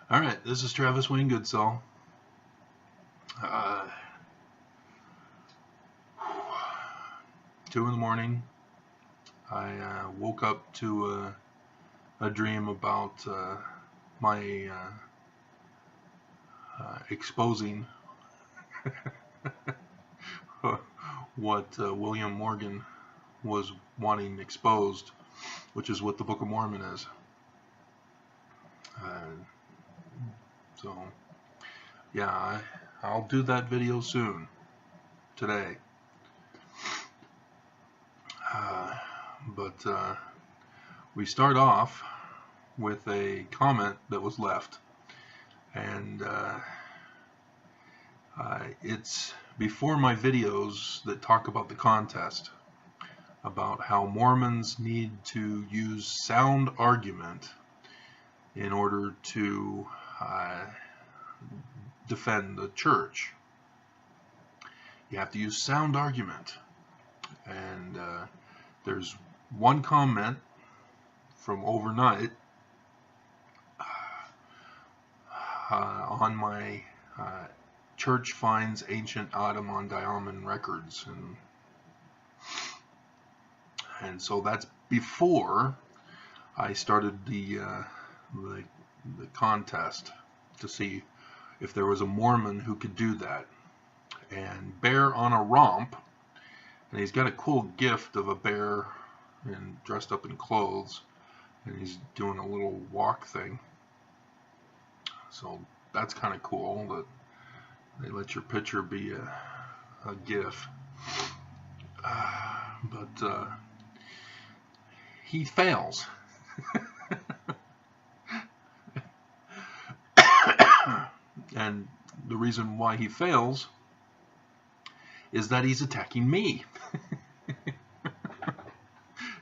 Alright, this is Travis Wayne Goodsoul. 2 in the morning. I woke up to a dream about my exposing what William Morgan was wanting exposed, which is what the Book of Mormon is. So, yeah, I'll do that video soon, today. But we start off with a comment that was left, and it's before my videos that talk about the contest, about how Mormons need to use sound argument in order to defend the church. You have to use sound argument, and there's one comment from overnight on my Church Finds Ancient Ottoman Diamond Records, and so that's before I started the contest to see if there was a Mormon who could do that. And Bear on a Romp, and he's got a cool gift of a bear and dressed up in clothes, and he's doing a little walk thing. So that's kind of cool that they let your picture be a GIF. But he fails. And the reason why he fails is that he's attacking me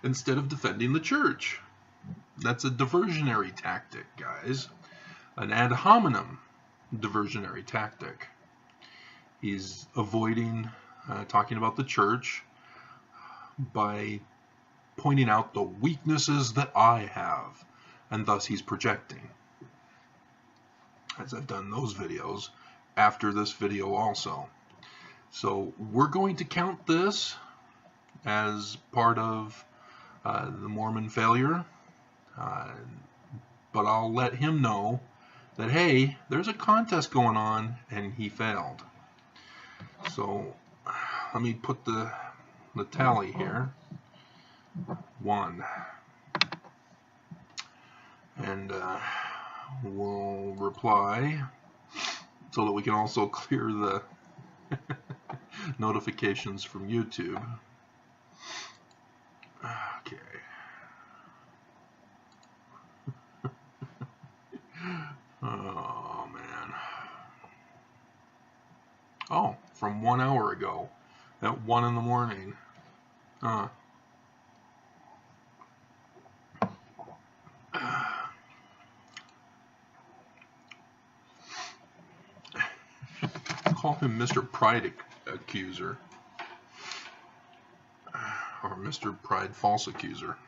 instead of defending the church. That's a diversionary tactic, guys. An ad hominem diversionary tactic. He's avoiding talking about the church by pointing out the weaknesses that I have, and thus he's projecting. As I've done those videos after this video also. So we're going to count this as part of the Mormon failure, but I'll let him know that, hey, there's a contest going on and he failed. So let me put the tally here. 1. And we'll reply so that we can also clear the notifications from YouTube. Okay. Oh, man. Oh, from 1 hour ago at 1 in the morning. Call him Mr. Pride Accuser, or Mr. Pride False Accuser.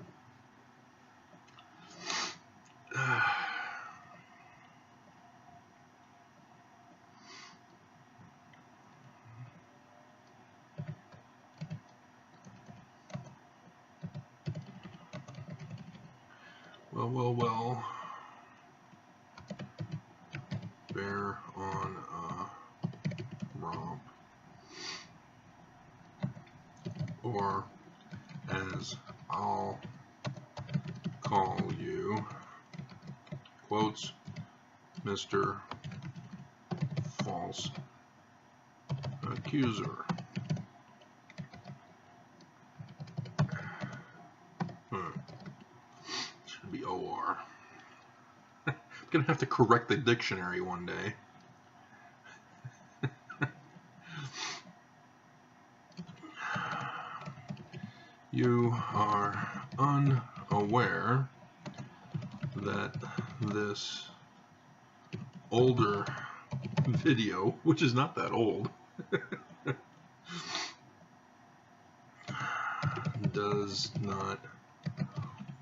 Well. Bear on a romp, or as I'll call you, quotes, Mr. False Accuser. Should be OR. I'm gonna have to correct the dictionary one day. You are unaware that this older video, which is not that old, does not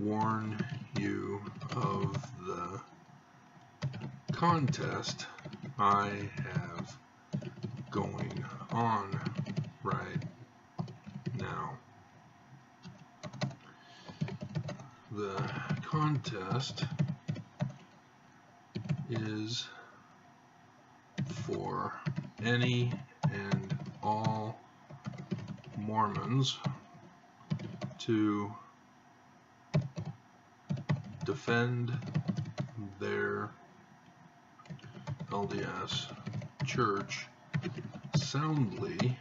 warn you of the contest I have going on right now. The contest is for any and all Mormons to defend their LDS church soundly,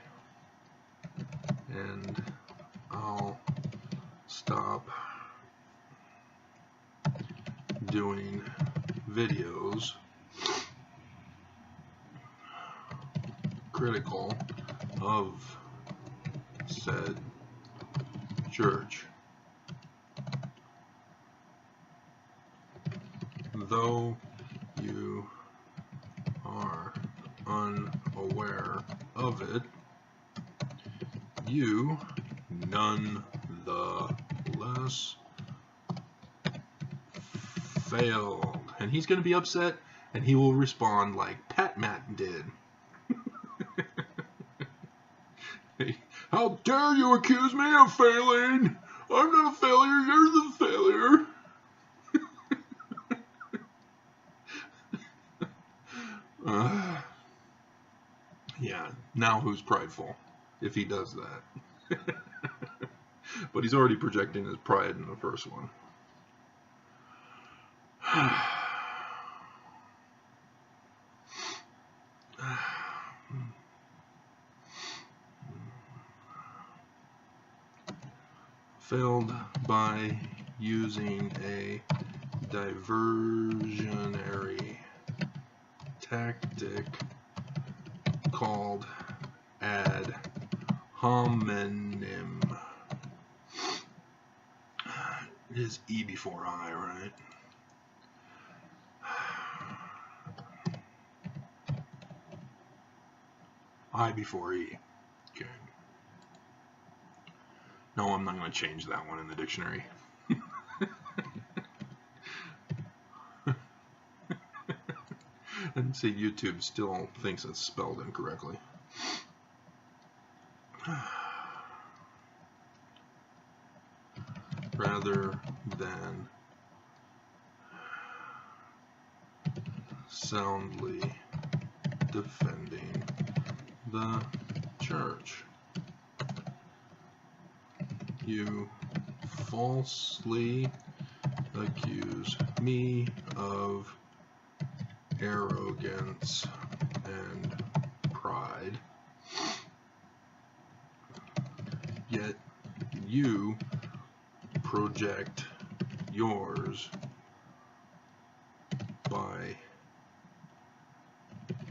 and I'll stop doing videos critical of said church. Though you are unaware of it, you nonetheless failed. And he's going to be upset, and he will respond like Pat Matt did. How dare you accuse me of failing? I'm not a failure, you're the failure. Yeah, now who's prideful if he does that? But he's already projecting his pride in the first one. Failed by using a diversionary tactic called ad hominem. It is E before I, right? I before E. Okay. No, I'm not going to change that one in the dictionary. And see, YouTube still thinks it's spelled incorrectly. Rather than soundly defending the church, you falsely accuse me of arrogance and pride, yet you project yours by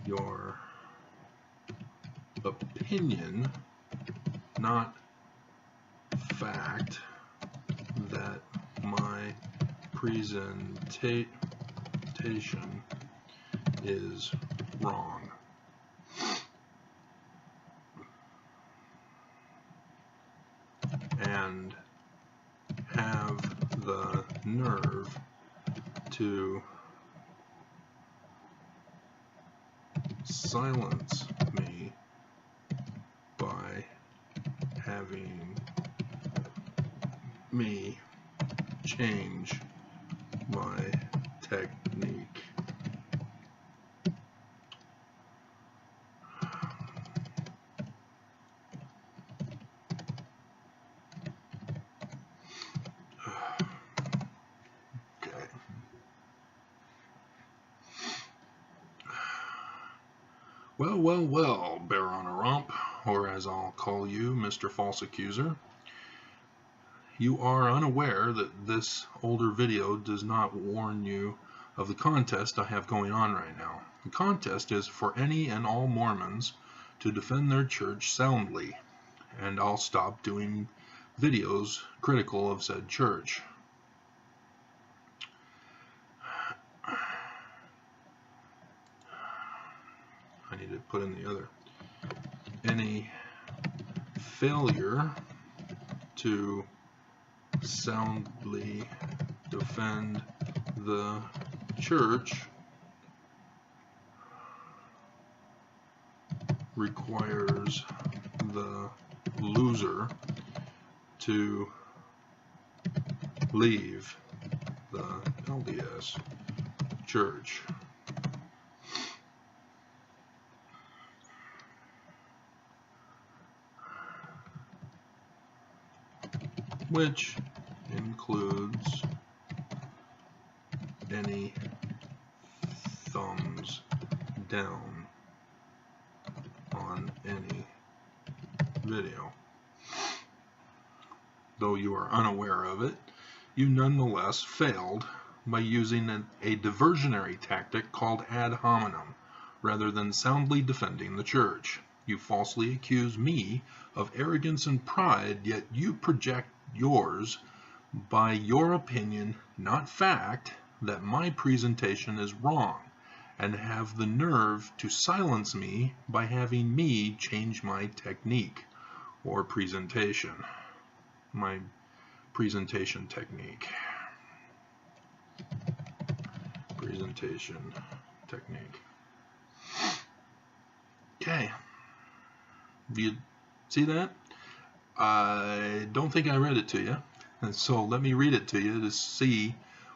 your opinion, not fact, that my presentation is wrong. And have the nerve to silence me by having me change my technique. Okay. Well, Baron Rump, or as I'll call you, Mr. False Accuser. You are unaware that this older video does not warn you of the contest I have going on right now. The contest is for any and all Mormons to defend their church soundly, and I'll stop doing videos critical of said church. I need to put in the other. Any failure to soundly defend the church requires the loser to leave the LDS Church. Which includes any thumbs down on any video. Though you are unaware of it, you nonetheless failed by using a diversionary tactic called ad hominem, rather than soundly defending the church. You falsely accuse me of arrogance and pride, yet you project yours by your opinion, not fact, that my presentation is wrong, and have the nerve to silence me by having me change my technique or presentation. My presentation technique. Presentation technique. Okay. Do you see that? I don't think I read it to you. And so let me read it to you to see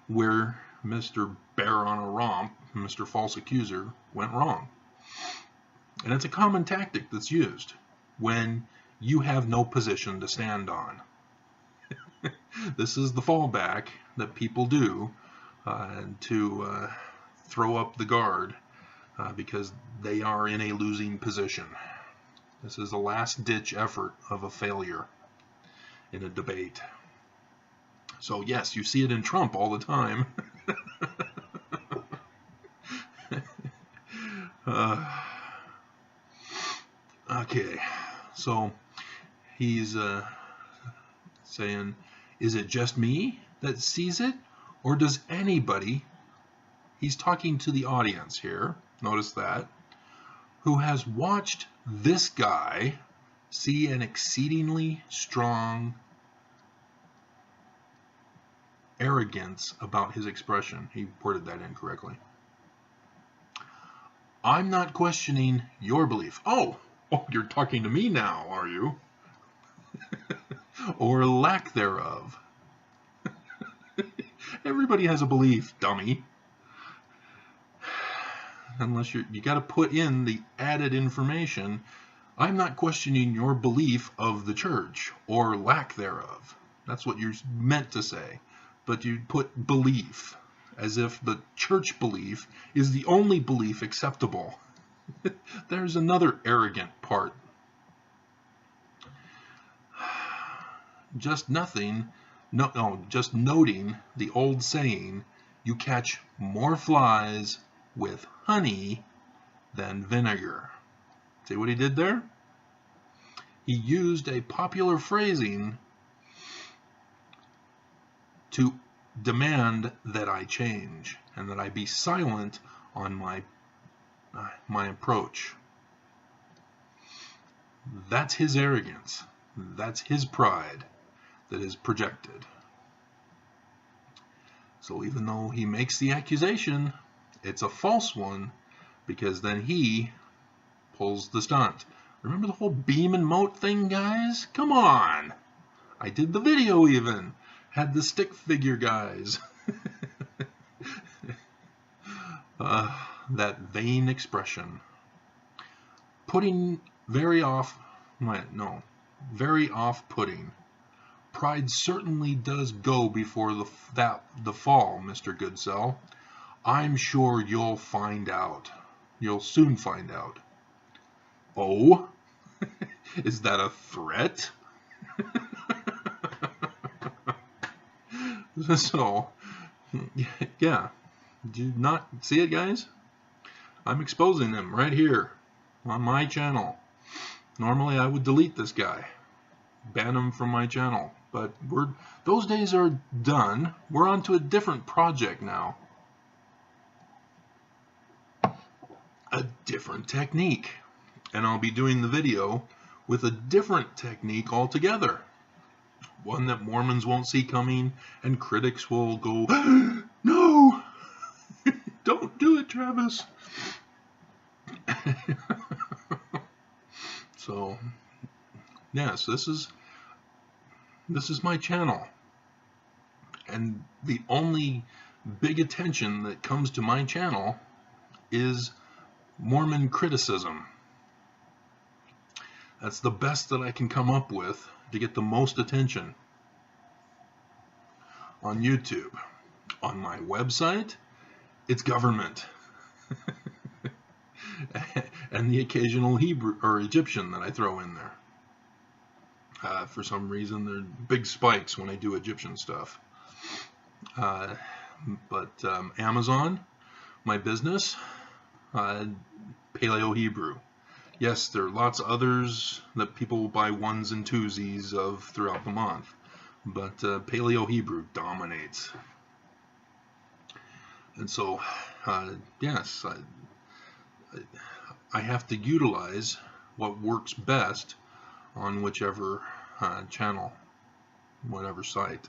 where Mr. Bear on a Romp, Mr. False Accuser, went wrong. And it's a common tactic that's used when you have no position to stand on. This is the fallback that people do to throw up the guard because they are in a losing position. This is a last-ditch effort of a failure in a debate. So yes, you see it in Trump all the time. Okay, so he's saying, is it just me that sees it, or does anybody, he's talking to the audience here, notice that, who has watched this guy see an exceedingly strong arrogance about his expression. He worded that incorrectly. I'm not questioning your belief. Oh, you're talking to me now, are you? Or lack thereof. Everybody has a belief, dummy. Unless you got to put in the added information. I'm not questioning your belief of the church or lack thereof. That's what you're meant to say. But you put belief as if the church belief is the only belief acceptable. There's another arrogant part. Just nothing, just noting the old saying, you catch more flies with honey than vinegar. See what he did there? He used a popular phrasing to demand that I change and that I be silent on my approach. That's his arrogance. That's his pride that is projected. So even though he makes the accusation, it's a false one, because then he pulls the stunt. Remember the whole beam and moat thing, guys? Come on! I did the video even. Had the stick figure guys. That vain expression. Putting very off-putting. Pride certainly does go before the fall, Mr. Goodsell. I'm sure you'll find out. You'll soon find out. Oh? Is that a threat? So, yeah. Did you not see it, guys? I'm exposing them right here on my channel. Normally I would delete this guy, ban him from my channel, but those days are done. We're on to a different project now. A different technique. And I'll be doing the video with a different technique altogether. One that Mormons won't see coming, and critics will go, no! Don't do it, Travis! So yes, this is my channel, and the only big attention that comes to my channel is Mormon criticism. That's the best that I can come up with to get the most attention on YouTube. On my website, it's government. And the occasional Hebrew or Egyptian that I throw in there. For some reason, there are big spikes when I do Egyptian stuff. But Amazon, my business, Paleo Hebrew. Yes, there are lots of others that people buy ones and twosies of throughout the month, but Paleo Hebrew dominates. And so, yes, I have to utilize what works best on whichever channel, whatever site.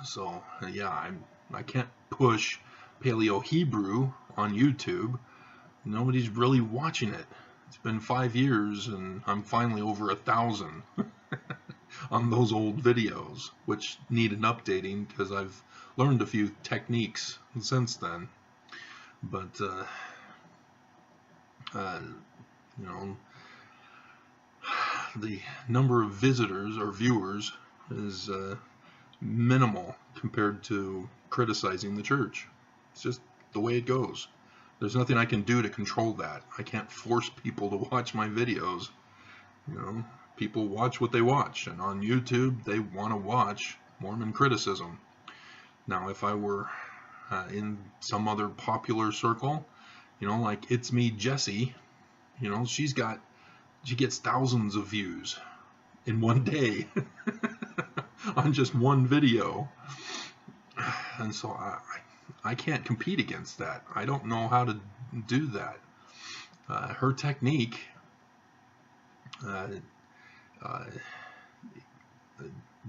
So, yeah, I can't push Paleo Hebrew on YouTube. Nobody's really watching it. It's been 5 years and I'm finally over 1,000 on those old videos, which need an updating because I've learned a few techniques since then. But you know, the number of visitors or viewers is minimal compared to criticizing the church. It's just the way it goes. There's nothing I can do to control that. I can't force people to watch my videos. You know, people watch what they watch, and on YouTube they want to watch Mormon criticism. Now, if I were in some other popular circle, you know, like It's Me Jessie, you know, she gets thousands of views in one day on just one video, and so I can't compete against that. I don't know how to do that. Her technique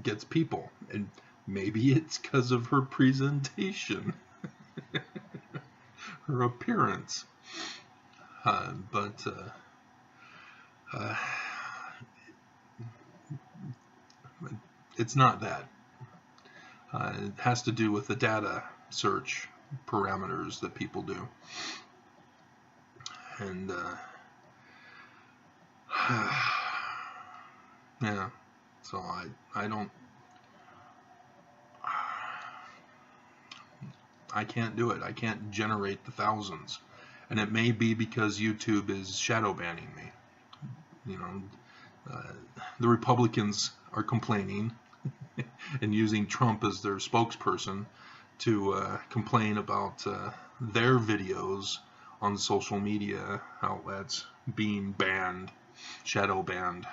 gets people, and maybe it's because of her presentation, her appearance, but it's not that. It has to do with the data search parameters that people do. And yeah, so I can't do it. I can't generate the thousands. And it may be because YouTube is shadow banning me. You know, the Republicans are complaining and using Trump as their spokesperson to complain about their videos on social media outlets being banned, shadow banned,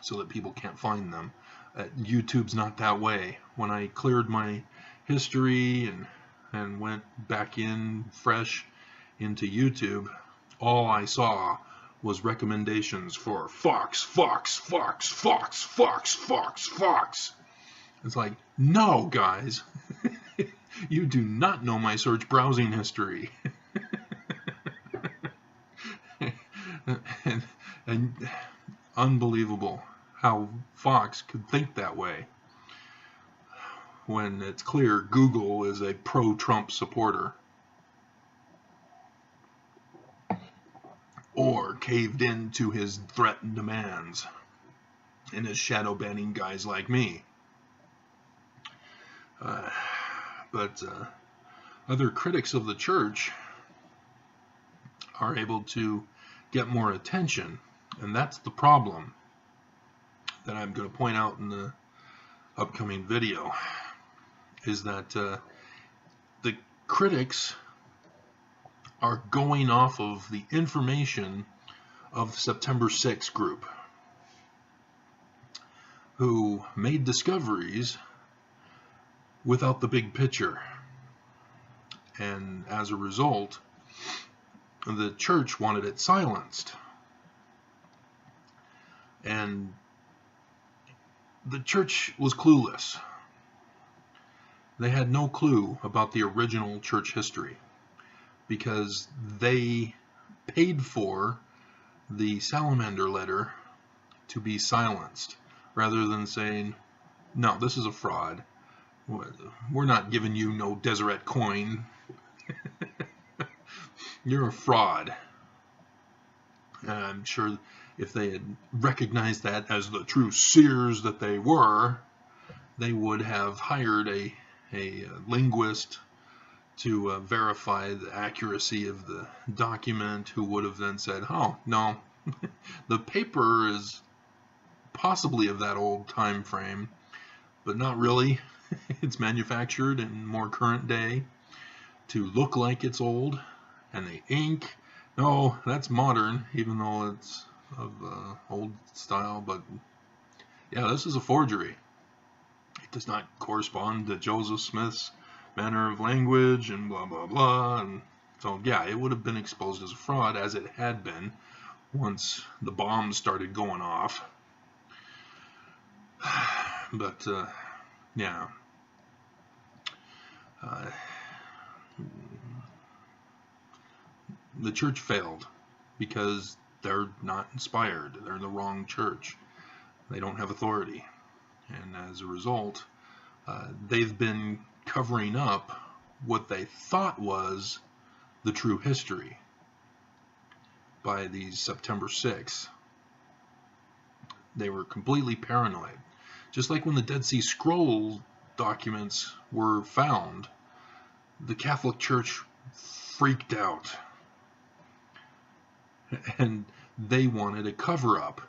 so that people can't find them. YouTube's not that way. When I cleared my history and went back in fresh into YouTube, all I saw was recommendations for Fox. It's like, no, guys, you do not know my search browsing history. and unbelievable how Fox could think that way when it's clear Google is a pro-Trump supporter, or caved in to his threatened demands and is shadow banning guys like me. But other critics of the church are able to get more attention, and that's the problem that I'm going to point out in the upcoming video, is that the critics are going off of the information of the September 6th group, who made discoveries without the big picture. And as a result, the church wanted it silenced. And the church was clueless. They had no clue about the original church history, because they paid for the salamander letter to be silenced, rather than saying, no, this is a fraud. We're not giving you no Deseret coin. You're a fraud. And I'm sure if they had recognized that as the true seers that they were, they would have hired a linguist to verify the accuracy of the document, who would have then said, oh, no, the paper is possibly of that old time frame, but not really. It's manufactured in more current day to look like it's old. And the ink, no, that's modern, even though it's of old style. But yeah, this is a forgery. It does not correspond to Joseph Smith's manner of language and blah, blah, blah. And so, yeah, it would have been exposed as a fraud, as it had been once the bombs started going off. But, yeah. The church failed because they're not inspired. They're in the wrong church. They don't have authority. And as a result, they've been covering up what they thought was the true history by these September 6th. They were completely paranoid. Just like when the Dead Sea Scrolls documents were found, the Catholic Church freaked out. And they wanted a cover-up.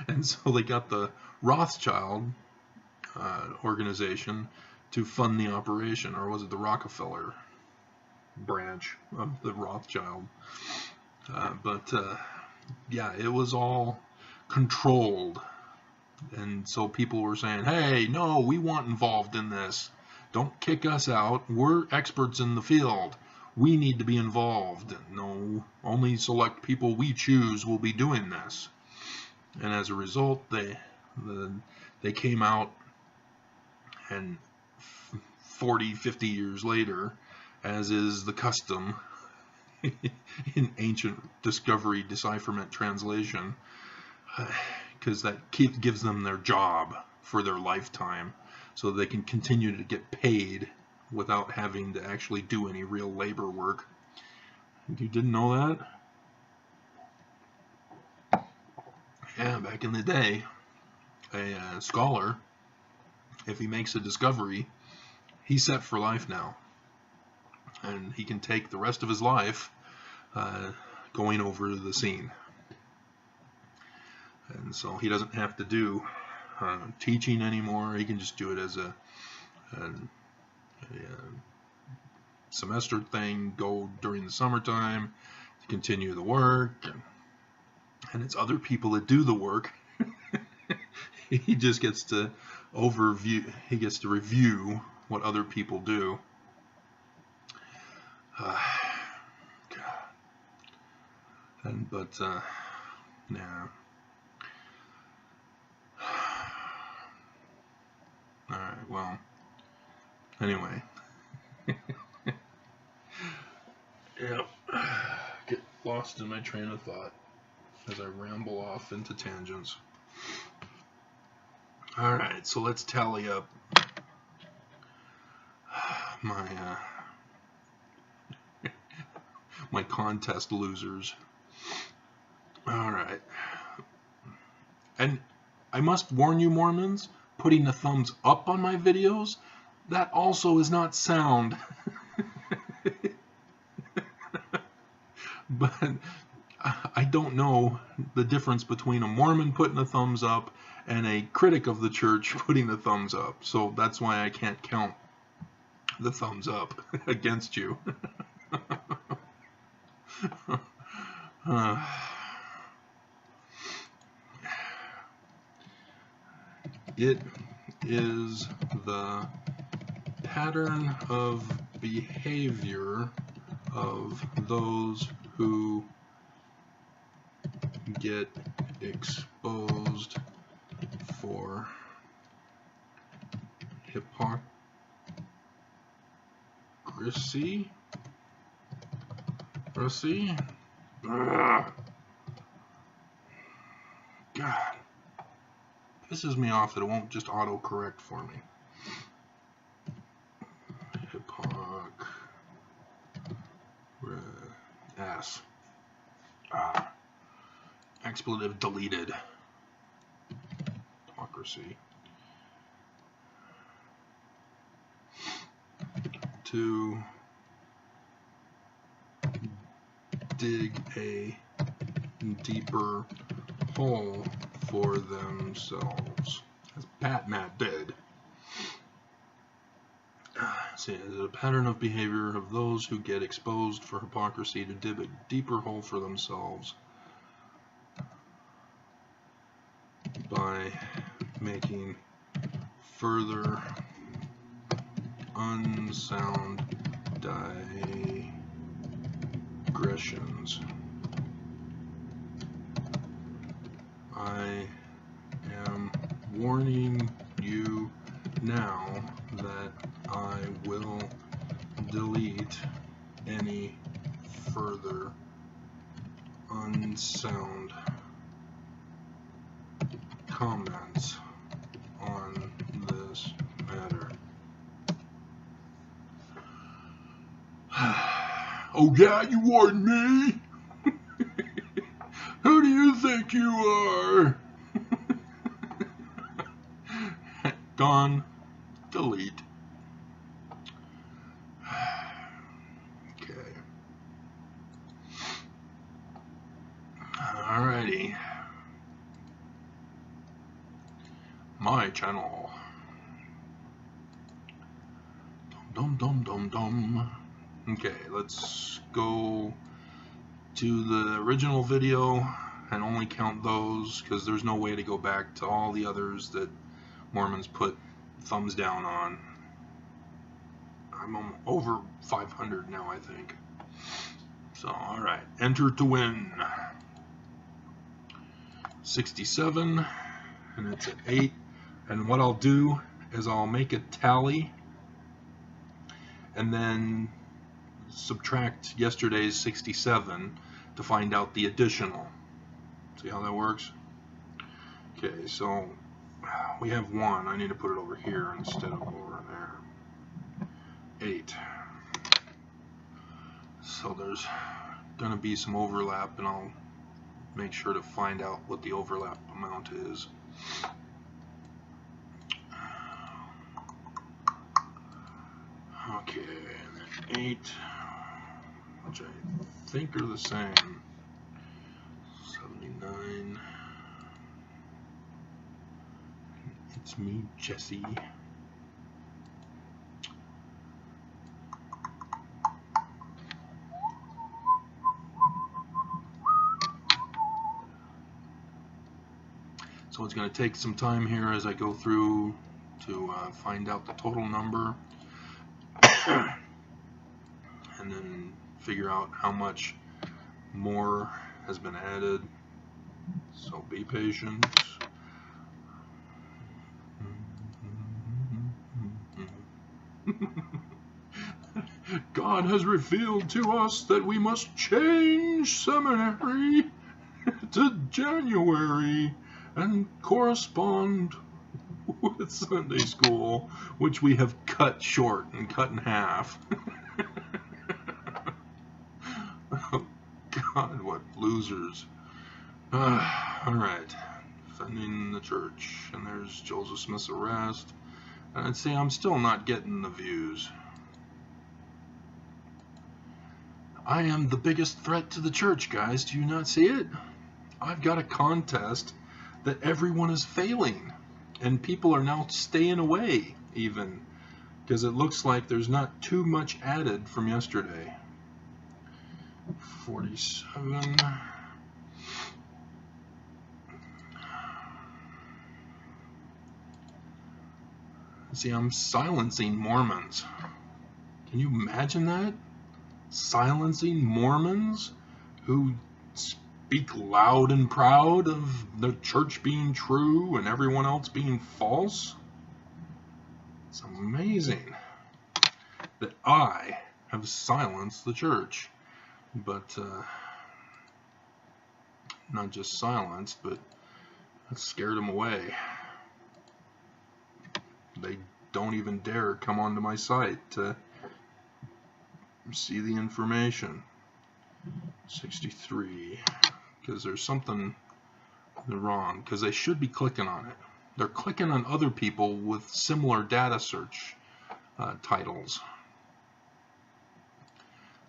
And so they got the Rothschild organization to fund the operation. Or was it the Rockefeller branch of the Rothschild? Yeah, it was all controlled. And so people were saying, hey, no, we want involved in this. Don't kick us out. We're experts in the field. We need to be involved. No, only select people we choose will be doing this. And as a result, they came out, and 40, 50 years later, as is the custom in ancient discovery decipherment translation, because that gives them their job for their lifetime, so they can continue to get paid without having to actually do any real labor work. You didn't know that? Yeah, back in the day, a scholar, if he makes a discovery, he's set for life now. And he can take the rest of his life going over the scene. And so he doesn't have to do teaching anymore. He can just do it as a semester thing, go during the summertime to continue the work. And it's other people that do the work. He just gets to he gets to review what other people do. Yeah. Alright, well, anyway. Yep. Get lost in my train of thought as I ramble off into tangents. Alright, so let's tally up my my contest losers. Alright. And I must warn you, Mormons, putting the thumbs up on my videos, that also is not sound. But I don't know the difference between a Mormon putting a thumbs up and a critic of the church putting the thumbs up. So that's why I can't count the thumbs up against you. It is the pattern of behavior of those who get exposed for hypocrisy, Ugh. God. Pisses me off that it won't just auto-correct for me. S. Expletive deleted. Hypocrisy. To dig a deeper hole for themselves, as Pat Matt did. See, it's a pattern of behavior of those who get exposed for hypocrisy to dig a deeper hole for themselves by making further unsound digressions. I am warning you now that I will delete any further unsound comments on this matter. Oh yeah, you warned me? Who do you think you are? Gone. Delete. Okay. Alrighty. My channel. Dum dum dum dum. Okay, let's go to the original video and only count those, because there's no way to go back to all the others that Mormons put thumbs down on. I'm over 500 now, I think. So, alright. Enter to win. 67, and it's at 8. And what I'll do is I'll make a tally and then subtract yesterday's 67 to find out the additional. See how that works? Okay, so we have 1. I need to put it over here instead of over there. 8. So there's gonna be some overlap, and I'll make sure to find out what the overlap amount is. Okay, and then 8, which I think are the same. 79. It's me, Jesse. So it's going to take some time here as I go through to find out the total number and then figure out how much more has been added. So be patient. God has revealed to us that we must change seminary to January and correspond with Sunday school, which we have cut short and cut in half. Oh God, what losers. Alright, defending the church, and there's Joseph Smith's arrest, and I'd say I'm still not getting the views. I am the biggest threat to the church, guys. Do you not see it? I've got a contest that everyone is failing, and people are now staying away, even, because it looks like there's not too much added from yesterday. 47. See, I'm silencing Mormons. Can you imagine that? Silencing Mormons who speak loud and proud of the church being true and everyone else being false? It's amazing that I have silenced the church. But not just silenced, but that scared them away. They don't even dare come onto my site to see the information. 63, because there's something wrong, because they should be clicking on it. They're clicking on other people with similar data search titles.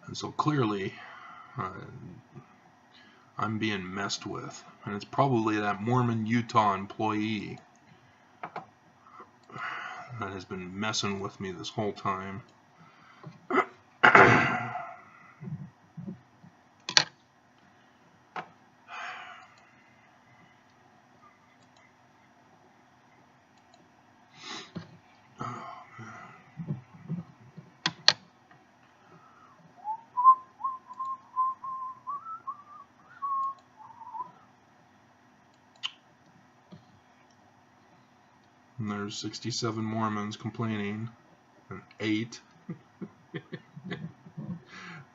And so clearly I'm being messed with, and it's probably that Mormon Utah employee that has been messing with me this whole time. And there's 67 Mormons complaining, and 8.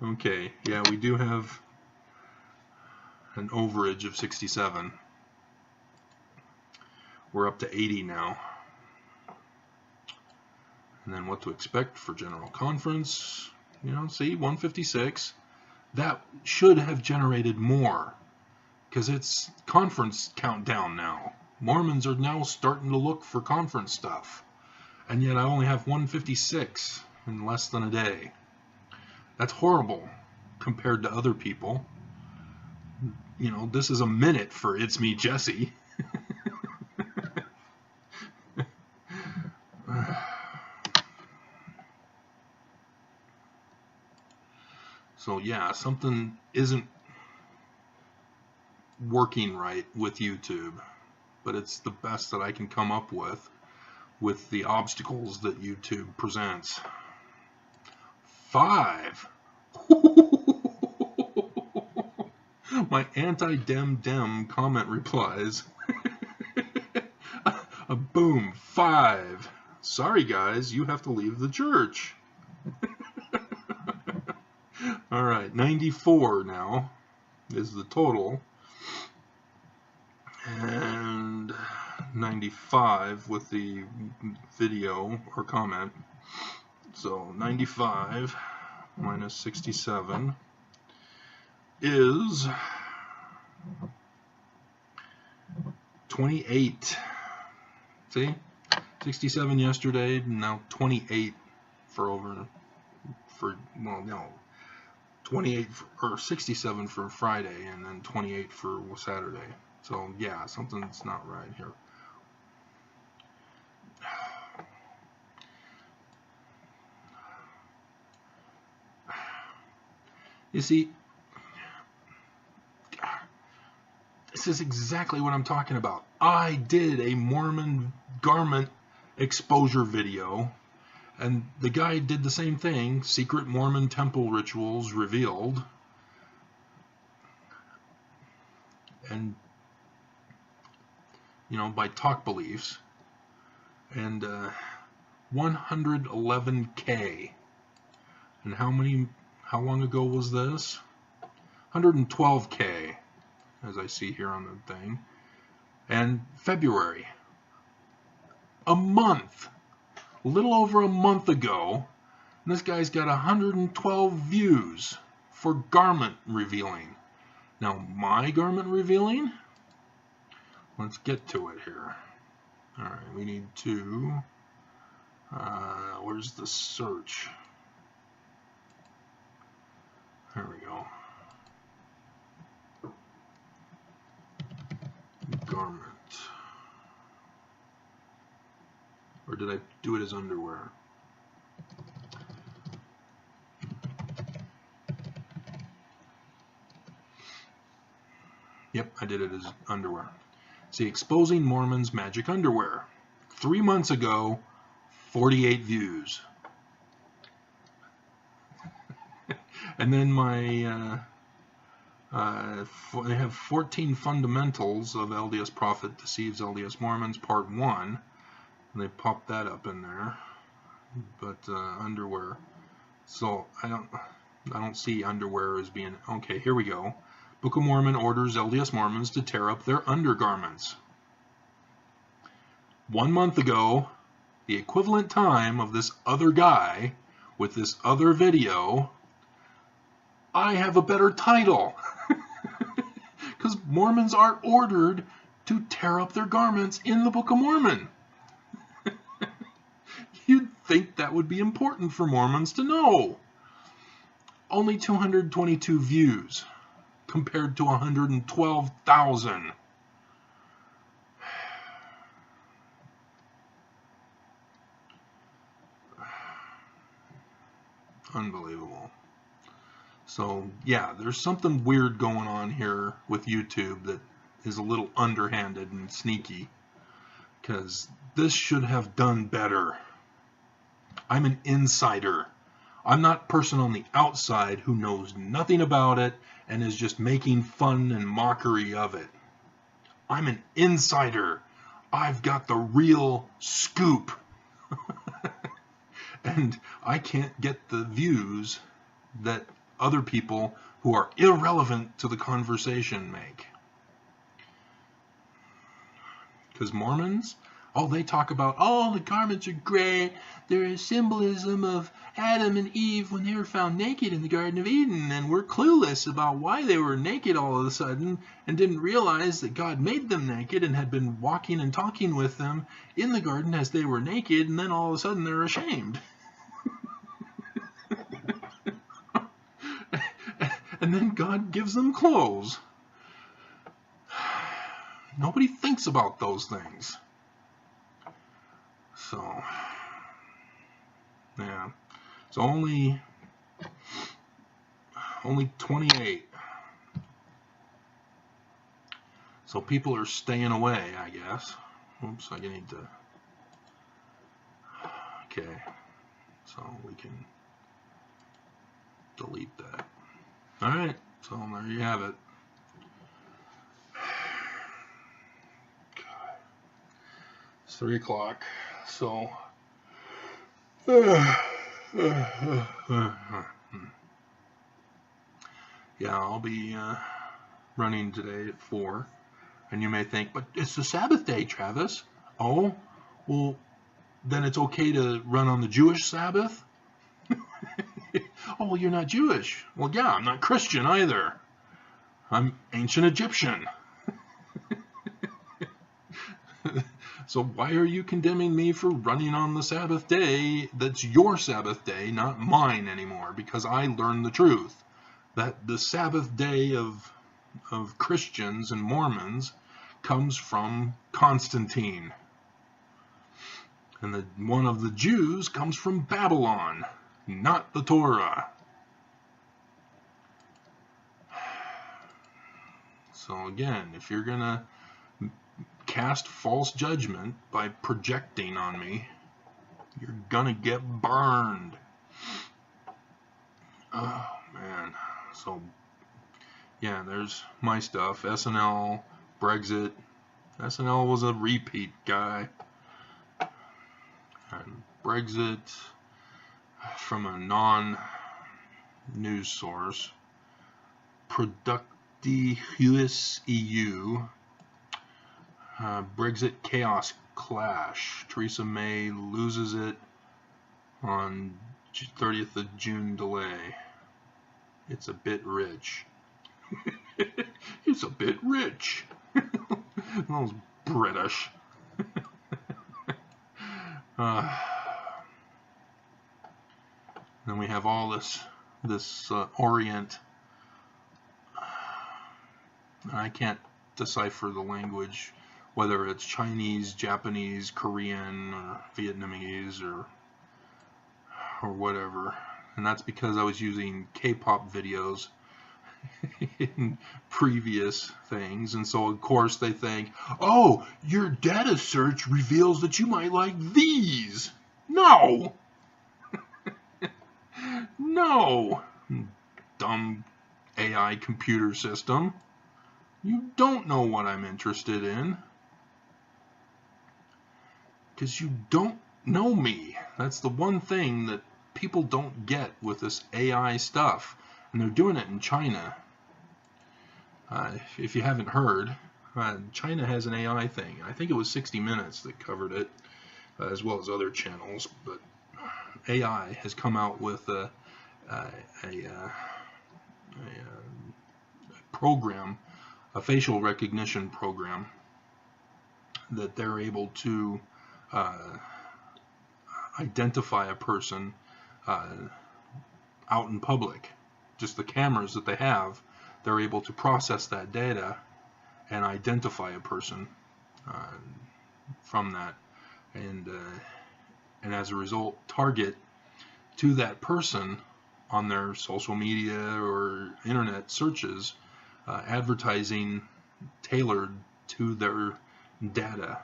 Okay, yeah, we do have an overage of 67. We're up to 80 now. And then what to expect for General Conference. You know, see, 156. That should have generated more, because it's conference countdown now. Mormons are now starting to look for conference stuff. And yet I only have 156 in less than a day. That's horrible compared to other people. You know, this is a minute for It's Me, Jesse. So yeah, something isn't working right with YouTube. But it's the best that I can come up with the obstacles that YouTube presents. 5. My anti-dem comment replies. Boom, 5. Sorry guys, you have to leave the church. Alright, 94 now is the total. And 95 with the video or comment. So 95 minus 67 is 28. See? 67 yesterday, now 28 well, no, 28 or 67 for Friday, and then 28 for Saturday. So yeah, something's not right here. You see, this is exactly what I'm talking about. I did a Mormon garment exposure video, and the guy did the same thing, secret Mormon temple rituals revealed. And you know, by talk beliefs, and 111K. And how long ago was this? 112K, as I see here on the thing. And February, a little over a month ago, and this guy's got 112 views for garment revealing. Now, my garment revealing? Let's get to it here. Alright, we need to... where's the search? There we go. Garment. Or did I do it as underwear? Yep, I did it as underwear. See, exposing Mormons' magic underwear. 3 months ago, 48 views. And then my, they have 14 fundamentals of LDS Prophet Deceives LDS Mormons, Part 1. And they popped that up in there. But underwear. So I don't see underwear as being, okay, here we go. Book of Mormon orders LDS Mormons to tear up their undergarments. 1 month ago, the equivalent time of this other guy with this other video, I have a better title. Because Mormons are ordered to tear up their garments in the Book of Mormon. You'd think that would be important for Mormons to know. Only 222 views compared to 112,000. Unbelievable. So yeah, there's something weird going on here with YouTube that is a little underhanded and sneaky, because this should have done better. I'm an insider. I'm not a person on the outside who knows nothing about it and is just making fun and mockery of it. I'm an insider. I've got the real scoop. And I can't get the views that other people who are irrelevant to the conversation make. Because Mormons, they talk about, the garments are great. They're a symbolism of Adam and Eve when they were found naked in the Garden of Eden, and we're clueless about why they were naked all of a sudden and didn't realize that God made them naked and had been walking and talking with them in the garden as they were naked, and then all of a sudden they're ashamed. And then God gives them clothes. Nobody thinks about those things. So, yeah. It's only 28. So people are staying away, I guess. Oops, I need to. Okay. So we can delete that. All right. So there you have it. It's 3 o'clock. So. Yeah, I'll be running today at 4. And you may think, but it's the Sabbath day, Travis. Oh, well, then it's okay to run on the Jewish Sabbath? Oh, well, you're not Jewish. Well, yeah, I'm not Christian either. I'm ancient Egyptian. So why are you condemning me for running on the Sabbath day that's your Sabbath day, not mine anymore? Because I learned the truth, that the Sabbath day of Christians and Mormons comes from Constantine. And one of the Jews comes from Babylon, not the Torah. So again, if you're going to cast false judgment by projecting on me, you're going to get burned. Oh, man. So, yeah, there's my stuff. SNL, Brexit. SNL was a repeat guy. And Brexit, from a non-news source, Productivius EU, Brexit chaos clash. Theresa May loses it on 30th of June delay. It's a bit rich. It's a bit rich. Those British. Then we have all this Orient. I can't decipher the language, whether it's Chinese, Japanese, Korean, or Vietnamese, or whatever. And that's because I was using K-pop videos in previous things, and so of course they think, oh, your data search reveals that you might like these. No! No! Dumb AI computer system. You don't know what I'm interested in. Because you don't know me. That's the one thing that people don't get with this AI stuff. And they're doing it in China. If you haven't heard, China has an AI thing. I think it was 60 Minutes that covered it, as well as other channels. But AI has come out with a program, a facial recognition program, that they're able to identify a person out in public. Just the cameras that they have, they're able to process that data and identify a person from that, and as a result target to that person on their social media or internet searches advertising tailored to their data.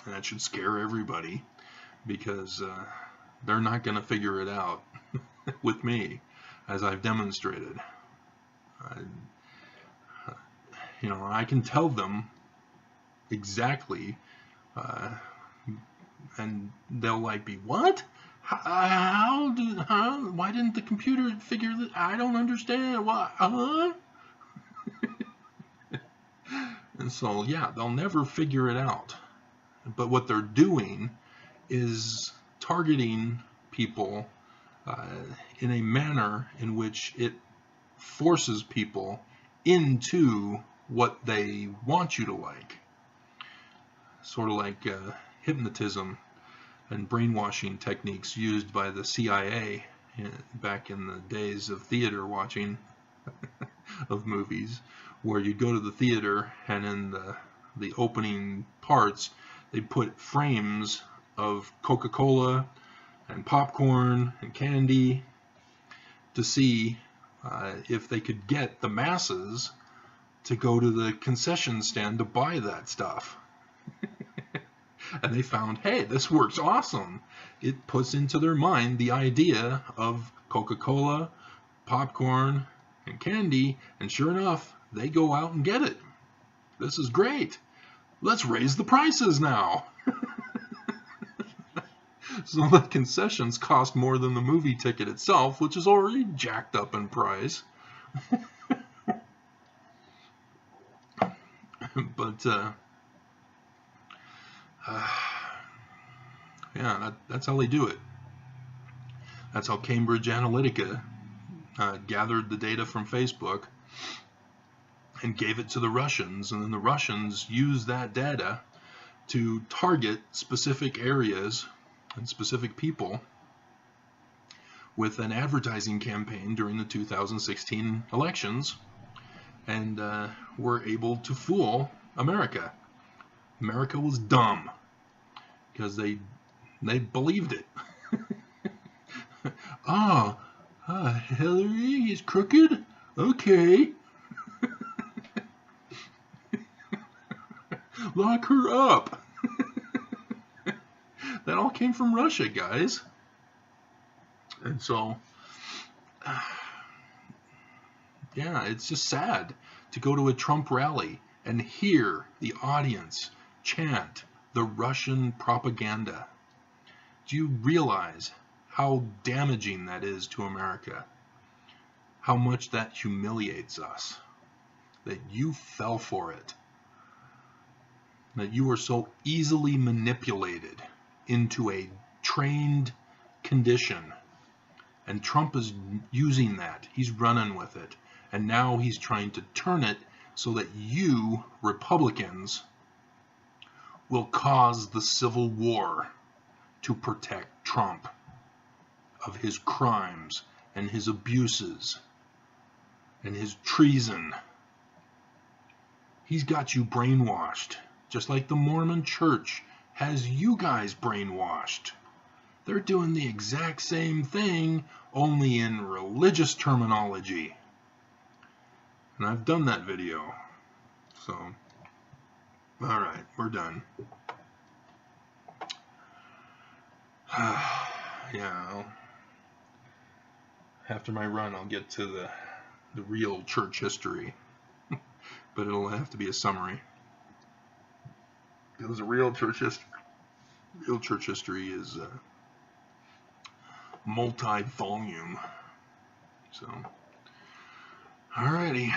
And that should scare everybody, because they're not going to figure it out with me, as I've demonstrated. I can tell them exactly, and they'll be, what? Why didn't the computer figure that? I don't understand. What? And so, yeah, they'll never figure it out. But what they're doing is targeting people in a manner in which it forces people into what they want you to like. Sort of like hypnotism and brainwashing techniques used by the CIA back in the days of theater watching of movies, where you'd go to the theater and in the opening parts they'd put frames of Coca-Cola and popcorn and candy to see if they could get the masses to go to the concession stand to buy that stuff. And they found, hey, this works awesome. It puts into their mind the idea of Coca-Cola, popcorn, and candy, and sure enough, they go out and get it. This is great. Let's raise the prices now. So the concessions cost more than the movie ticket itself, which is already jacked up in price. But yeah, that's how they do it. That's how Cambridge Analytica gathered the data from Facebook and gave it to the Russians, and then the Russians used that data to target specific areas and specific people with an advertising campaign during the 2016 elections, and were able to fool America. America was dumb because they believed it. Hillary is crooked? Okay. Lock her up. That all came from Russia, guys. And so, yeah, it's just sad to go to a Trump rally and hear the audience chant the Russian propaganda. Do you realize how damaging that is to America? How much that humiliates us? That you fell for it. That you were so easily manipulated into a trained condition. And Trump is using that. He's running with it. And now he's trying to turn it so that you, Republicans, will cause the civil war to protect Trump of his crimes and his abuses and his treason. He's got you brainwashed, just like the Mormon Church has you guys brainwashed. They're doing the exact same thing, only in religious terminology. And I've done that video. So, alright, we're done. Yeah, after my run, I'll get to the real church history. But it'll have to be a summary. Because the real church history is multi-volume. So, alrighty.